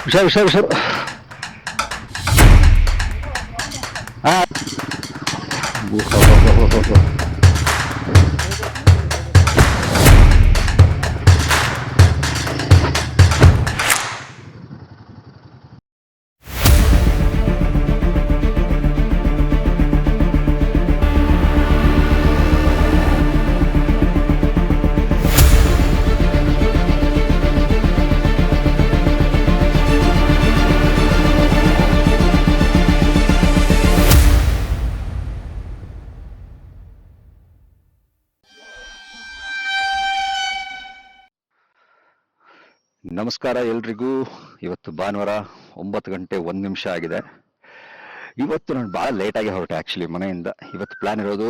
ಹುಷಾರು ಹುಷಾರು ಹುಷಾರು. ಹಾಂ ನಮಸ್ಕಾರ ಎಲ್ರಿಗೂ. ಇವತ್ತು ಭಾನುವಾರ 9:01 ಆಗಿದೆ. ಇವತ್ತು ನಾನು ಭಾಳ ಲೇಟಾಗಿ ಹೊರಟೆ ಆ್ಯಕ್ಚುಲಿ ಮನೆಯಿಂದ. ಇವತ್ತು ಪ್ಲ್ಯಾನ್ ಇರೋದು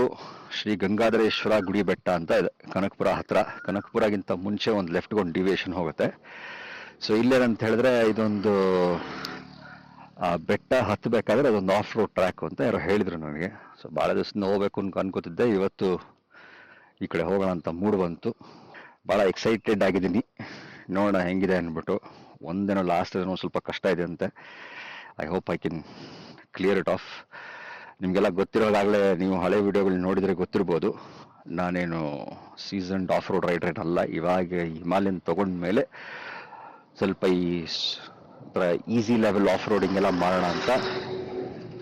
ಶ್ರೀ ಗಂಗಾಧರೇಶ್ವರ ಗುಡಿ ಬೆಟ್ಟ ಅಂತ ಇದೆ, ಕನಕಪುರ ಹತ್ರ. ಕನಕಪುರಗಿಂತ ಮುಂಚೆ ಒಂದು ಲೆಫ್ಟ್ಗೊಂದು ಡಿವಿಯೇಷನ್ ಹೋಗುತ್ತೆ. ಸೊ ಇಲ್ಲೇನಂತ ಹೇಳಿದ್ರೆ ಇದೊಂದು ಬೆಟ್ಟ ಹತ್ತಬೇಕಾದ್ರೆ ಅದೊಂದು ಆಫ್ ರೋಡ್ ಟ್ರ್ಯಾಕ್ ಅಂತ ಯಾರೋ ಹೇಳಿದ್ರು ನನಗೆ. ಸೊ ಭಾಳ ದಿವಸ ಹೋಗ್ಬೇಕು ಅನ್ಕೋತಿದ್ದೆ. ಇವತ್ತು ಈ ಕಡೆ ಹೋಗೋಣ ಅಂತ ಮೂಡ್ ಬಂತು. ಭಾಳ ಎಕ್ಸೈಟೆಡ್ ಆಗಿದ್ದೀನಿ, ನೋಡೋಣ ಹೆಂಗಿದೆ ಅಂದ್ಬಿಟ್ಟು. ಒಂದೇನೋ ಲಾಸ್ಟ್ ಏನೋ ಸ್ವಲ್ಪ ಕಷ್ಟ ಇದೆ ಅಂತೆ. I hope I can clear it off. ನಿಮಗೆಲ್ಲ ಗೊತ್ತಿರೋದಾಗಲೇ, ನೀವು ಹಳೆ ವಿಡಿಯೋಗಳು ನೋಡಿದರೆ ಗೊತ್ತಿರ್ಬೋದು, ನಾನೇನು ಸೀಸನ್ಡ್ ಆಫ್ ರೋಡ್ ರೈಡರ್ ಏನಲ್ಲ. ಇವಾಗ ಹಿಮಾಲಯನ್ ತೊಗೊಂಡ್ಮೇಲೆ ಸ್ವಲ್ಪ ಈ ಈಸಿ ಲೆವೆಲ್ ಆಫ್ ರೋಡಿಂಗ್ ಎಲ್ಲ ಮಾಡೋಣ ಅಂತ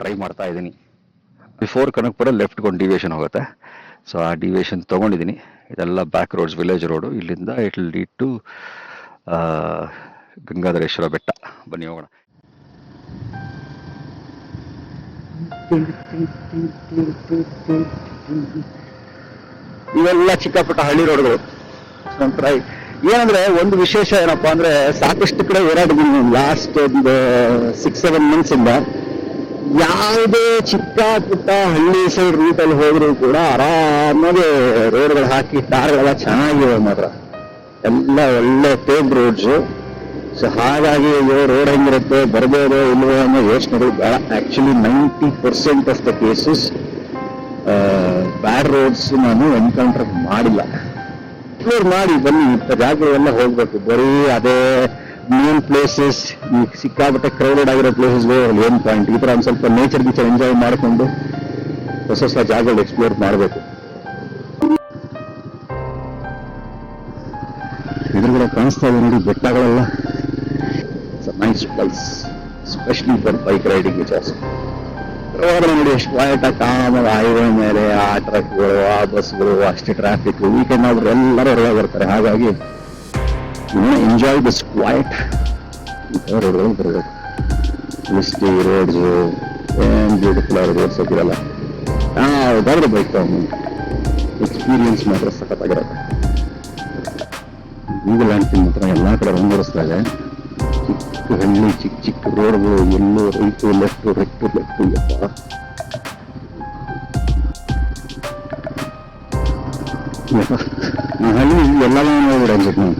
ಟ್ರೈ ಮಾಡ್ತಾ ಇದ್ದೀನಿ. ಬಿಫೋರ್ ಕನಕಪುರ ಲೆಫ್ಟ್ಗೊಂದು ಡಿವಿಯೇಷನ್ ಹೋಗುತ್ತೆ. ಸೊ ಆ ಡಿವಿಯೇಷನ್ ತೊಗೊಂಡಿದ್ದೀನಿ. ಇದೆಲ್ಲ ಬ್ಯಾಕ್ ರೋಡ್ಸ್, ವಿಲೇಜ್ ರೋಡು. ಇಲ್ಲಿಂದ it will lead to Gangadhareshwara Betta. ಬನ್ನಿ ಹೋಗೋಣ. ಇವೆಲ್ಲ ಚಿಕ್ಕ ಪುಟ್ಟ ಹಳ್ಳಿ ರೋಡ್ಗಳು. ಒಂಥರ ಏನಂದ್ರೆ ಒಂದು ವಿಶೇಷ ಏನಪ್ಪಾ ಅಂದ್ರೆ, ಸಾಕಷ್ಟು ಕಡೆ ಓಡಾಡಿದ್ದೀನಿ ಲಾಸ್ಟ್ ಒಂದು 6-7 ಮಂತ್ಸ್ ಇಂದ. ಯಾವುದೇ ಚಿಕ್ಕ ಪುಟ್ಟ ಹಳ್ಳಿ ಸೈಡ್ ರೂಟಲ್ಲಿ ಹೋದ್ರು ಕೂಡ ಆರಾಮಾಗಿ ರೋಡ್ಗಳು ಹಾಕಿ ಟಾರ್ಗಳೆಲ್ಲ ಚೆನ್ನಾಗಿವೆ ಮಾತ್ರ. ಎಲ್ಲ ಒಳ್ಳೆ ಪೇವ್ಡ್ ರೋಡ್ಸು. ಸೊ ಹಾಗಾಗಿ ರೋಡ್ ಹೆಂಗಿರುತ್ತೆ, ಬರ್ಬೋದೋ ಇಲ್ವೋ ಅನ್ನೋ ಯೋಚನೆಗಳು ಬೇಡ. Actually 90% of the cases bad roads ನಾನು ಎನ್ಕೌಂಟರ್ ಮಾಡಿಲ್ಲ. ಎಕ್ಸ್ಪ್ಲೋರ್ ಮಾಡಿ ಬನ್ನಿ, ಇಂಥ ಜಾಗಗಳೆಲ್ಲ ಹೋಗ್ಬೇಕು. ಬರೀ ಅದೇ ಮೇನ್ ಪ್ಲೇಸಸ್, ಈ ಸಿಕ್ಕಾಪಟ್ಟೆ ಕ್ರೌಡೆಡ್ ಆಗಿರೋ ಪ್ಲೇಸಸ್ಗೆ ಏನು ಪಾಯಿಂಟ್. ಈ ಥರ ಒಂದು ಸ್ವಲ್ಪ ನೇಚರ್ ಗೀಚರ್ ಎಂಜಾಯ್ ಮಾಡಿಕೊಂಡು ಹೊಸ ಹೊಸ ಜಾಗಗಳು ಎಕ್ಸ್ಪ್ಲೋರ್ ಮಾಡಬೇಕು. ಎದುರುಗಡೆ ಕಾಣಿಸ್ತಾ ಇದೆ ನೋಡಿ ಬೆಟ್ಟಗಳೆಲ್ಲ. Nice place, especially for bike riding. ನೋಡಿ ಎಷ್ಟು ಕ್ವಾಯಟಾಗಿ ಕಾಣೋದು ಹೈವೇ ಮೇಲೆ. ಆ ಟ್ರಕ್ಗಳು, ಆ ಬಸ್ಗಳು, ಅಷ್ಟೇ ಟ್ರಾಫಿಕ್. ವೀಕೆಂಡ್ ಆದ್ರೆ ಎಲ್ಲರೂ ಹೊರಗೆ ಬರ್ತಾರೆ. ಹಾಗಾಗಿ ಎಂಜಾಯ್ ದಿಸ್ ಕ್ವಾಯಟ್ ರೋಡ್ಗಳು ಬರಬೇಕು. ಮಿಸ್ಟಿ ರೋಡ್ಸು, ಏನು ಬ್ಯೂಟಿಫುಲ್ ಆಗಿ ರೋಡ್ಸ್ ಆಗಿರಲ್ಲ. ಯಾವುದಾದ್ರೂ ಬೈಕ್ ತಗೊಂಡು ಎಕ್ಸ್ಪೀರಿಯನ್ಸ್ ಮಾತ್ರ ಸಖತ್ತಾಗಿರುತ್ತೆ. ಗೂಗಲ್ ಆ್ಯಂಡ್ ಮಾತ್ರ ಎಲ್ಲ ಕಡೆ ರಂಗರಿಸ್ತಾ ಇದೆ. ಚಿಕ್ಕ ಹಳ್ಳಿ, ಚಿಕ್ಕ ಚಿಕ್ಕ ರೋಡ್ಗಳು, ಎಲ್ಲೋ ರೈಟು ಲೆಫ್ಟು ಲೆಫ್ಟು ಲೆಫ್ಟು. ಹಳ್ಳಿ ಎಲ್ಲರೂ ನೋಡ್ಬಿಡ ಅನ್ಸುತ್ತೆ ನಾವು.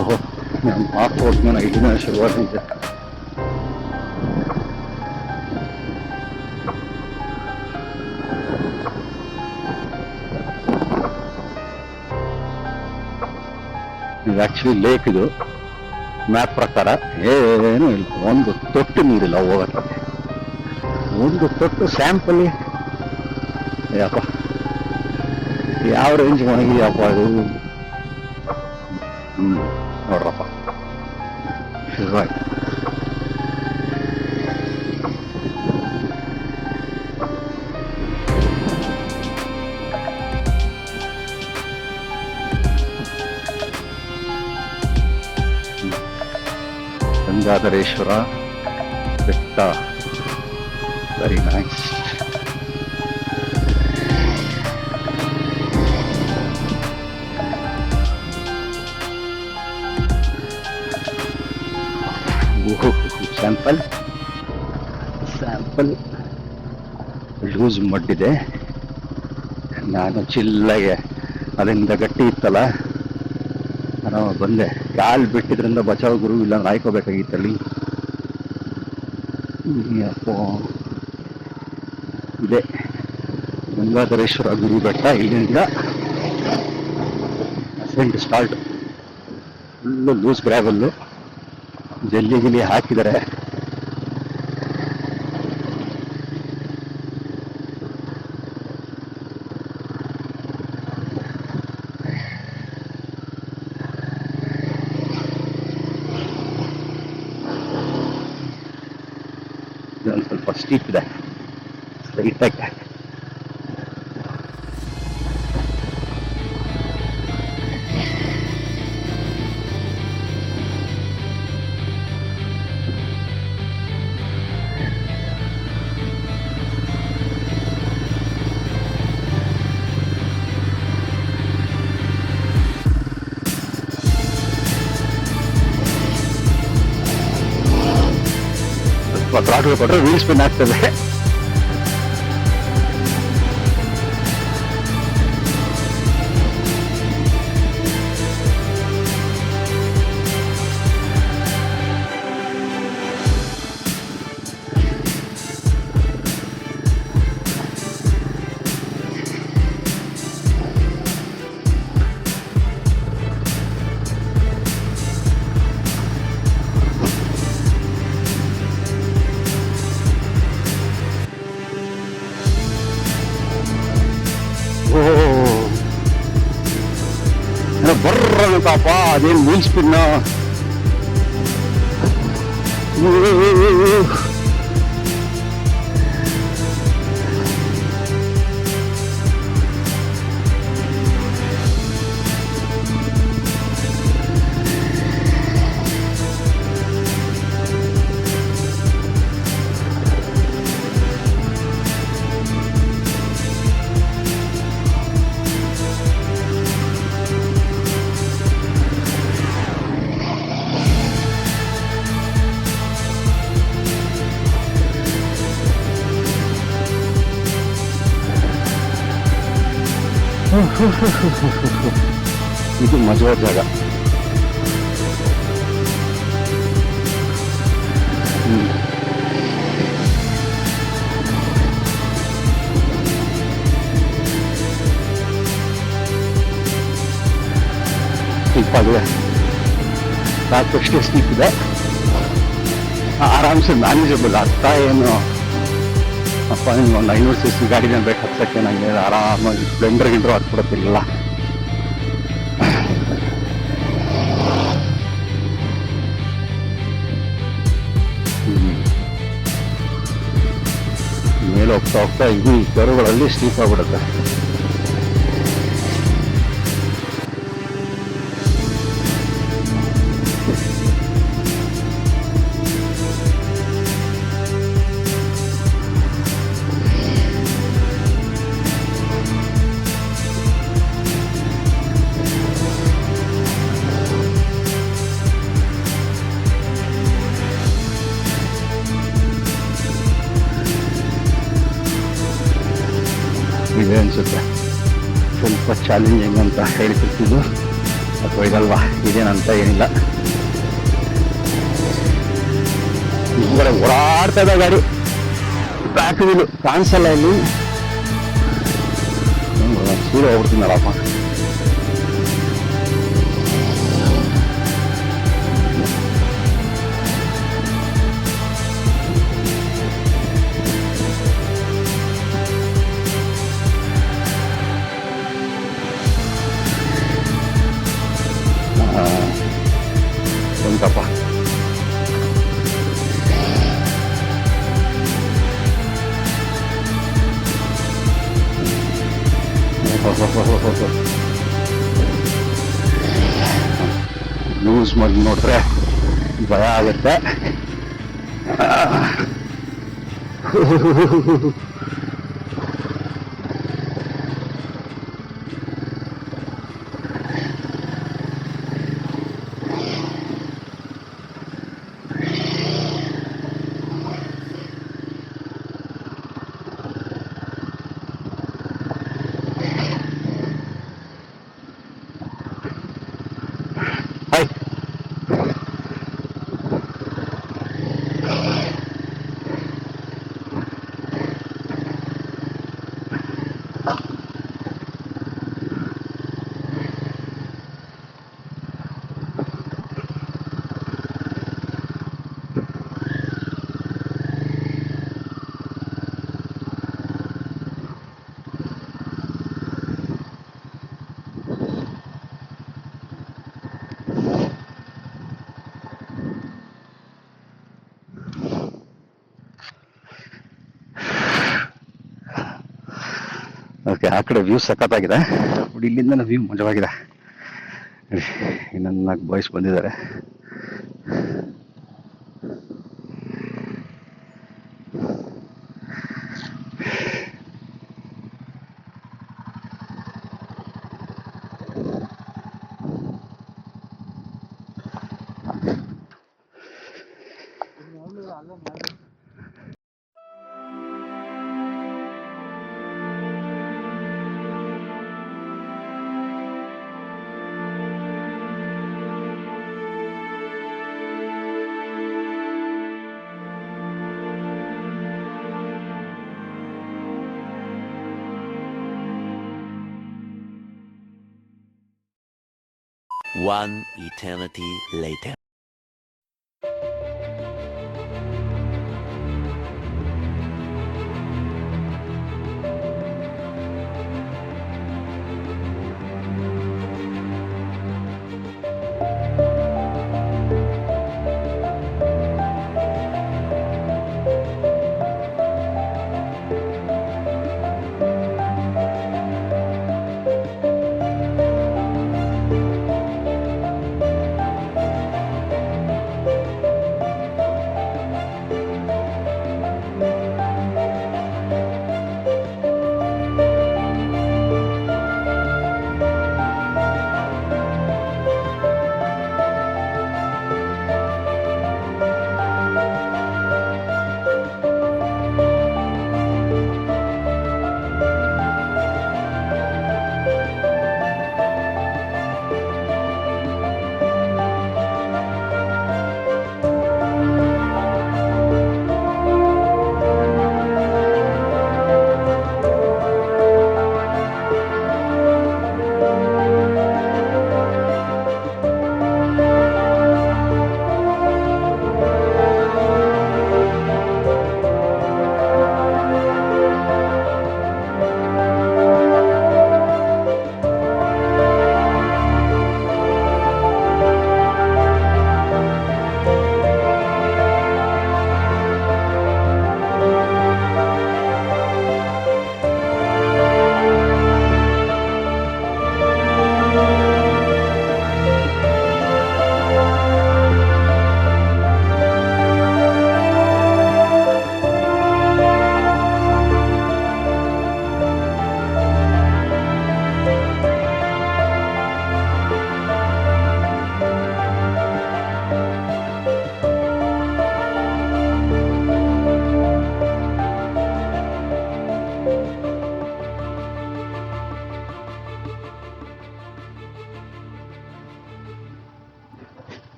ಓಹೋ, ನಾನು ಆಫ್ ರೋಡ್ ಮೇಲೆ 5 ದಿನ ಶುರುವಾಗಿದೆ. ಇದು ಆ್ಯಕ್ಚುಲಿ ಲೇಕ್. ಇದು ಮ್ಯಾಪ್ ಪ್ರಕಾರ ಏನೂ ಇಲ್ಲ, ಒಂದು ತೊಟ್ಟು ನೀರಿಲ್ಲ ಹೋಗಕ್ಕೆ. ಒಂದು ತೊಟ್ಟು ಸ್ಯಾಂಪಲ್. ಯಪ್ಪ ಯಾವ ರೇಂಜ್ ಒಣಗಿದೆಯಪ್ಪ ಇದು. ನೋಡ್ರಪ್ಪ, ಶುರುವಾಯ್ತು. ಗಂಗಾಧರೇಶ್ವರ ಬೆಟ್ಟ, ವೆರಿ ನೈಸ್. ಸ್ಯಾಂಪಲ್ ಲೂಸ್ ಮಡ್ಡಿದೆ. ನಾನು ಚಿಲ್ಲಾಗೆ ಅದರಿಂದ ಗಟ್ಟಿ ಇತ್ತಲ್ಲ, ನಾನು ಬಂದೆ. ಕಾಲು ಬಿಟ್ಟಿದ್ರಿಂದ ಬಚಾವ್ ಗುರು, ಇಲ್ಲ ಹಾಯ್ಕೋಬೇಕಾಗಿತ್ತಲ್ಲಿ. ಅಪ್ಪೋ, ಇದೆ ಗಂಗಾಧರೇಶ್ವರ ಗುರು ಬೆಟ್ಟ. ಇಲ್ಲಿಂದ ascent start. Full loose gravel. ಜಲ್ಲಿ ಗಿಲಿ ಹಾಕಿದ್ದಾರೆ. ಇದೊಂದು ಸ್ವಲ್ಪ ಸ್ಟೀಪ್ ಇದೆ, ಸ್ಟ್ರೈಟಾಗಿ. ಸ್ವಲ್ಪ ಥ್ರಾಟಲ್ ಕೊಟ್ಟರೆ ವೀಲ್ ಸ್ಪಿನ್ ಆಗ್ತದೆ. ಬರ್ರಪ್ಪ, ಅದೇನು ವೀಲ್ ಸ್ಪಿನ್. ಇದು ಮಜವಾದ ಜಾಗ. ಸ್ಟೀಪ್ ಆಗಿದೆ, ಸಾಕಷ್ಟು ಸ್ಟೀಪ್ ಇದೆ. ಆರಾಮ್ಸೆ ಮ್ಯಾನೇಜಬಲ್. ಅರ್ಥ ಏನು ಅಪ್ಪ, ನಿಮ್ಗೆ ಒಂದು 500 cc ಗಾಡಿನ ಬೇಕು ಹತ್ತಕ್ಕೆ, ನನಗೆ ಆರಾಮಾಗಿ ಸ್ಪ್ಲೆಂಡರ್ ಗಿಂಡ್ರು ಹತ್ಬಿಡತ್ತಿಲ್ಲ. ಮೇಲೆ ಹೋಗ್ತಾ ಹೋಗ್ತಾ ಈ ಕರುಗಳಲ್ಲಿ ಸ್ಟೀಪ್ ಆಗ್ಬಿಡುತ್ತೆ. ಇದೆ ಅನಿಸುತ್ತೆ, ಸ್ವಲ್ಪ ಚಾಲೆಂಜಿಂಗ್ ಅಂತ ಹೇಳ್ತಿರ್ತಿದ್ದು, ಅಥವಾ ಇದಲ್ವಾ ಇದೇನಂತ ಏನಿಲ್ಲ. ಈ ಓಡಾಡ್ತಾ ಇದೆ ಗಾಡಿ, ಬ್ಯಾಕ್ ವೀಲು ಕಾಣಿಸಲ್ಲ ಇಲ್ಲಿ. ಸೀರೆ ಹೋಗ್ಬಿಡ್ತೀನಲ್ಲಪ್ಪ. ಎಂತಪ್ಪ, ಲೂಸ್ ಮಾಡಿ ನೋಡಿದ್ರೆ ಭಯ ಆಗುತ್ತೆ. ಓಕೆ, ಆ ಕಡೆ ವ್ಯೂ ಸಖತ್ತಾಗಿದೆ. ಬಟ್ ಇಲ್ಲಿಂದ ವ್ಯೂ ಮಜವಾಗಿದೆ. ಇನ್ನೊಂದು 4 ಬಾಯ್ಸ್ ಬಂದಿದ್ದಾರೆ. One eternity later.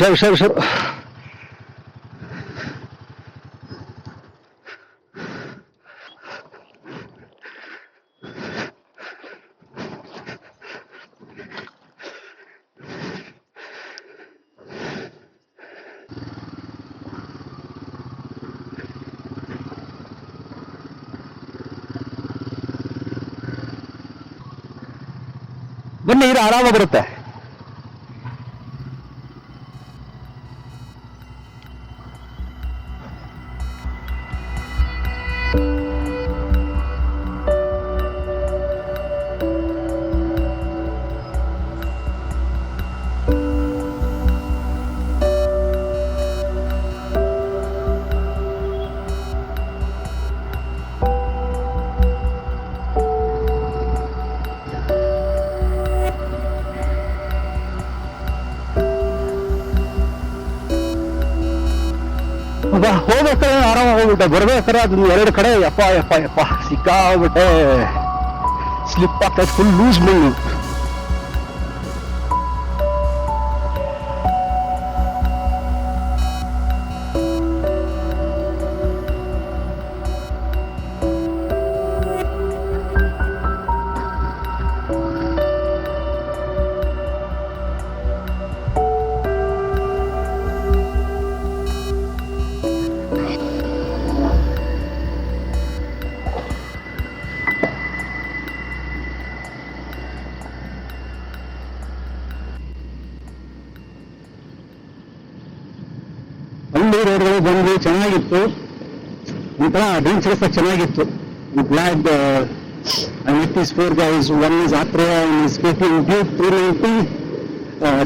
ಹುಷಾರು. ಬನ್ನಿ, ನೀರು ಆರಾಮಾಗಿ ಬರುತ್ತೆ. ಹೋಗ್ಬೇಕಾದ್ರೆ ಆರಾಮಾಗಿ ಹೋಗ್ಬಿಟ್ಟೆ, ಬರ್ಬೇಕಾದ್ರೆ ಅದನ್ನ 2 ಕಡೆ ಯಪ್ಪ ಸಿಕ್ಕಾಗ್ಬಿಟ್ಟೆ, ಸ್ಲಿಪ್ ಆಗ್ತದೆ, ಫುಲ್ ಲೂಸ್ ಮುಳ್ಳು. ರೋಡ್ಗಳು ಬಂದು ಚೆನ್ನಾಗಿತ್ತು, ಒಂಥರ ಅಡ್ವೆಂಚರಸ್ ಆಗಿ ಚೆನ್ನಾಗಿತ್ತು. Glad I met these 4 guys. One is Atreya and his KTM Duke 390.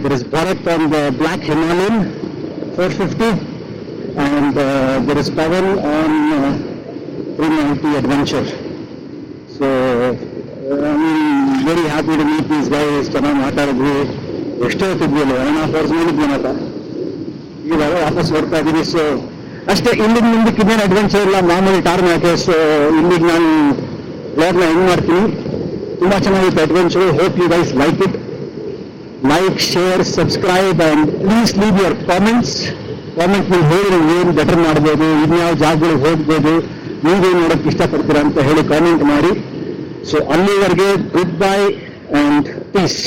There is Bharat on the Black Himalayan 450, and there is Pawan on 390 Adventure. So I'm very happy to meet these guys. ಚೆನ್ನಾಗಿ ಮಾತಾಡಿದ್ವಿ, ಎಷ್ಟೋ ಹೊತ್ತಿದ್ವಿ, 1.5 hours ಮಾಡಿದ್ವಿ ಮಾತಾ. ಇವಾಗ ವಾಪಸ್ ಬರ್ತಾ ಇದ್ದೀನಿ. So ಅಷ್ಟೇ, ಇಲ್ಲಿಗೆ ಮುಂದಕ್ಕೆ ಇನ್ನೇನು ಅಡ್ವೆಂಚರ್ ಇಲ್ಲ, ಮಾಮೂಲಿ ಟಾರ್ಮ್ಯಾಕ್. ಸೊ ಇಲ್ಲಿಗೆ ನಾನು ಬ್ಲಾಗ್ನ ಹೆಂಗ್ ಮಾಡ್ತೀನಿ. ತುಂಬಾ ಚೆನ್ನಾಗಿತ್ತು adventure. Hope you guys like it. Like, share, subscribe and please leave your comments. Comment ನೀವು ಹೇಳಿ ಏನು ಬೆಟರ್ ಮಾಡ್ಬೋದು, ಇನ್ಯಾವ ಜಾಗಗಳಿಗೆ ಹೋಗ್ಬೋದು, ನೀವೇನು ನೋಡೋಕ್ಕೆ ಇಷ್ಟಪಡ್ತೀರಾ ಅಂತ ಹೇಳಿ ಕಾಮೆಂಟ್ ಮಾಡಿ. ಸೊ ಅಲ್ಲಿವರೆಗೆ ಗುಡ್ ಬೈ ಅಂಡ್ ಪೀಸ್.